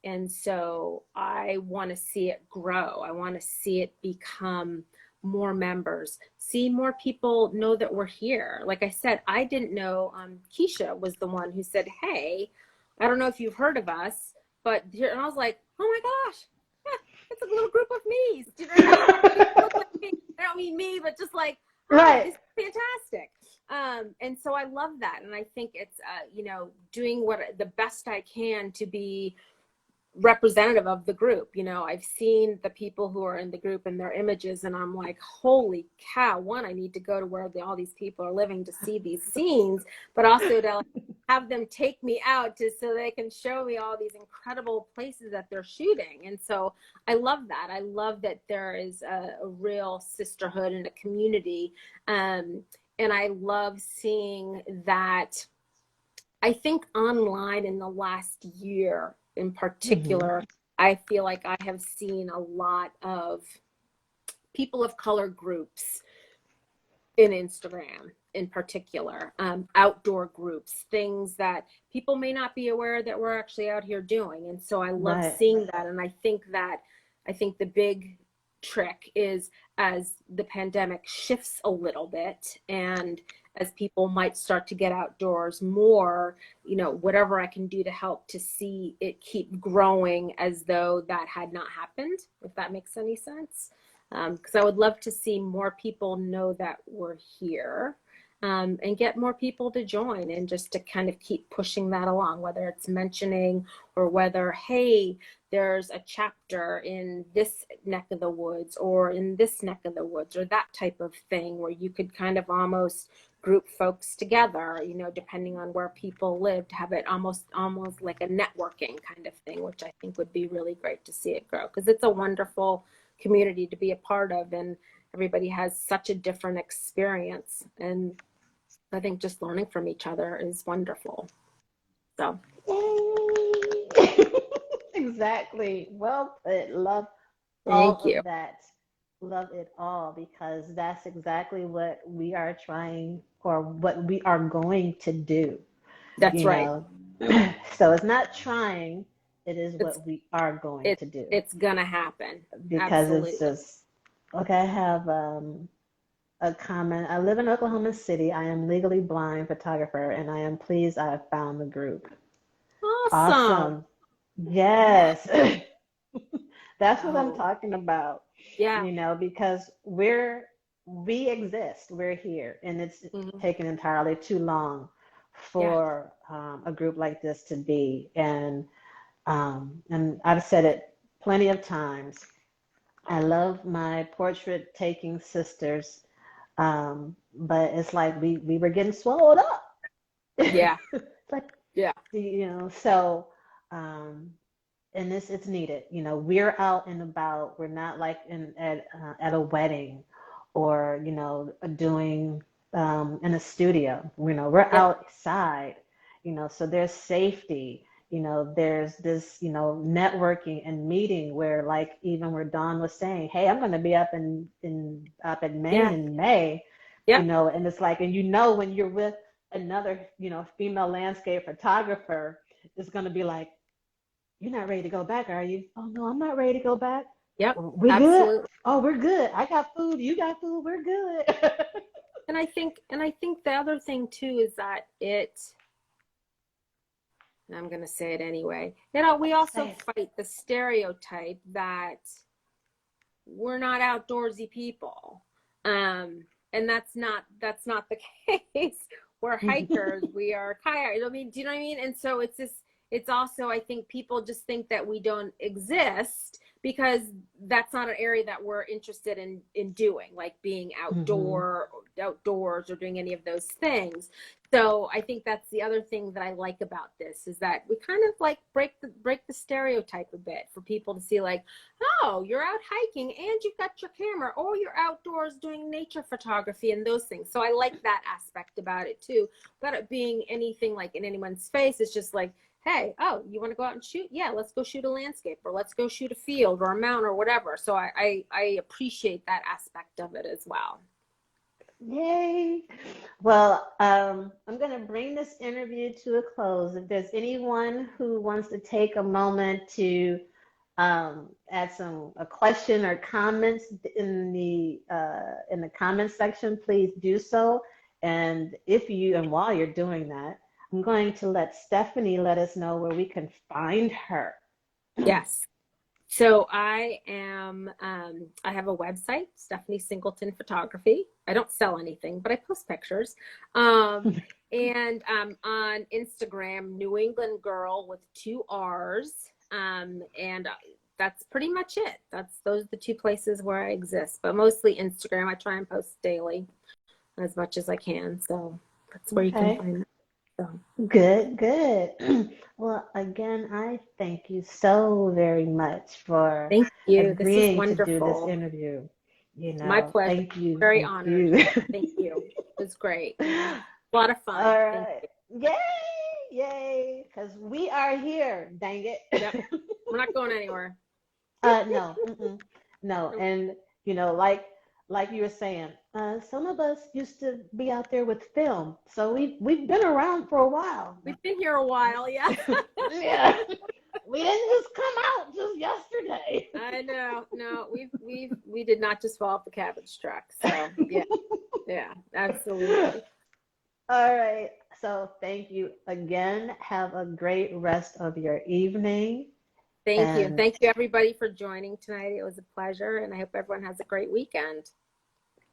And so I want to see it grow. I want to see it become more members, see more people know that we're here. Like I said, I didn't know Keisha was the one who said, hey, I don't know if you've heard of us, but here, and I was like, oh my gosh, it's a little group of me's. Do you know what I mean? People look like me. I don't mean me, but just like, oh, Right. this is fantastic. And so I love that. And I think it's, you know, doing the best I can to be representative of the group. You know, I've seen the people who are in the group and their images, and I'm like, holy cow, one, I need to go to where all these people are living to see these scenes, but also to have them take me out so they can show me all these incredible places that they're shooting. And so I love that. I love that there is a real sisterhood and a community. And I love seeing that. I think online in the last year in particular, I feel like I have seen a lot of people of color groups in Instagram in particular, outdoor groups, things that people may not be aware that we're actually out here doing. And so I love seeing that. And I think the big trick is, as the pandemic shifts a little bit and as people might start to get outdoors more, you know, whatever I can do to help to see it keep growing as though that had not happened, if that makes any sense. Because I would love to see more people know that we're here, and get more people to join, and just to kind of keep pushing that along, whether it's mentioning or whether, hey, there's a chapter in this neck of the woods or in this neck of the woods, or that type of thing, where you could kind of almost group folks together, you know, depending on where people live, to have it almost like a networking kind of thing, which I think would be really great to see it grow, because it's a wonderful community to be a part of, and everybody has such a different experience, and I think just learning from each other is wonderful. So Exactly. Well put. Love thank all you. of that. Love it all, because that's exactly what we are trying, or what we are going to do. That's You right. know, so it's not trying, it is It's what we are going to do, it's gonna happen. because it's Absolutely. just okay. I have a comment. I live in Oklahoma City. I am legally blind photographer, and I am pleased I have found the group. Awesome. Awesome. Yes. That's what I'm Oh, talking about, yeah. you know, because we exist, we're here, and it's Mhm. taken entirely too long Yeah. for a group like this to be. And I've said it plenty of times. I love my portrait taking sisters, but it's like we were getting swallowed up. Yeah. It's like, Yeah. you know, so um, and it's needed. You know, we're out and about. We're not like at a wedding, or you know, doing in a studio. You know, we're Yep. outside. You know, so there's safety. You know, there's this, you know, networking and meeting where, like, even where Dawn was saying, hey, I'm going to be up in Maine Yeah. in May. You Yep. know, and it's like, and you know, when you're with another, you know, female landscape photographer, it's going to be like, you're not ready to go back, are you? Oh, no, I'm not ready to go back. Yep. We good? Absolutely. Oh, we're good. I got food. You got food. We're good. And I think the other thing too is that and I'm going to say it anyway, you know, we also Say it. fight the stereotype that we're not outdoorsy people. And that's not the case. We're hikers, we are kayakers. I mean, do you know what I mean? And so it's also, I think people just think that we don't exist because that's not an area that we're interested in doing, like being Mm-hmm. outdoors or doing any of those things. So I think that's the other thing that I like about this, is that we kind of like break the stereotype a bit for people to see, like, oh, you're out hiking and you've got your camera, or you're outdoors doing nature photography and those things. So I like that aspect about it too. But it being anything like in anyone's face, it's just like, hey, oh, you want to go out and shoot? Yeah, let's go shoot a landscape, or let's go shoot a field or a mountain or whatever. So I appreciate that aspect of it as well. Yay. Well, I'm going to bring this interview to a close. If there's anyone who wants to take a moment to add a question or comments in the comment section, please do so. And while you're doing that, I'm going to let Stephanie let us know where we can find her. Yes. So I am, I have a website, Stephanie Singleton Photography. I don't sell anything, but I post pictures. And on Instagram, New England Girl with 2 R's. And that's pretty much it. Those are the 2 places where I exist, but mostly Instagram. I try and post daily as much as I can. So that's where you can Okay. find me. So. Good, good. Well, again, I thank you so very much for Thank you. This is agreeing to do this wonderful. interview. My pleasure. Thank you. Very Thank honored. you. Thank you. It was great. A lot of fun. All Thank right. Yay, yay, because we are here, dang it. you. Yep. We're not going anywhere. No, no. And like you were saying, some of us used to be out there with film, so we've been around for a while. We've been here a while, yeah. Yeah, we didn't just come out just yesterday. I know. No, we did not just fall off the cabbage truck. So yeah, absolutely. All right. So thank you again. Have a great rest of your evening. Thank you. And Thank you everybody for joining tonight. It was a pleasure, and I hope everyone has a great weekend.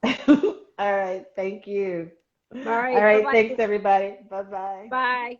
all right. Thank you. All right. All right. Bye-bye. Thanks, everybody. Bye-bye. Bye.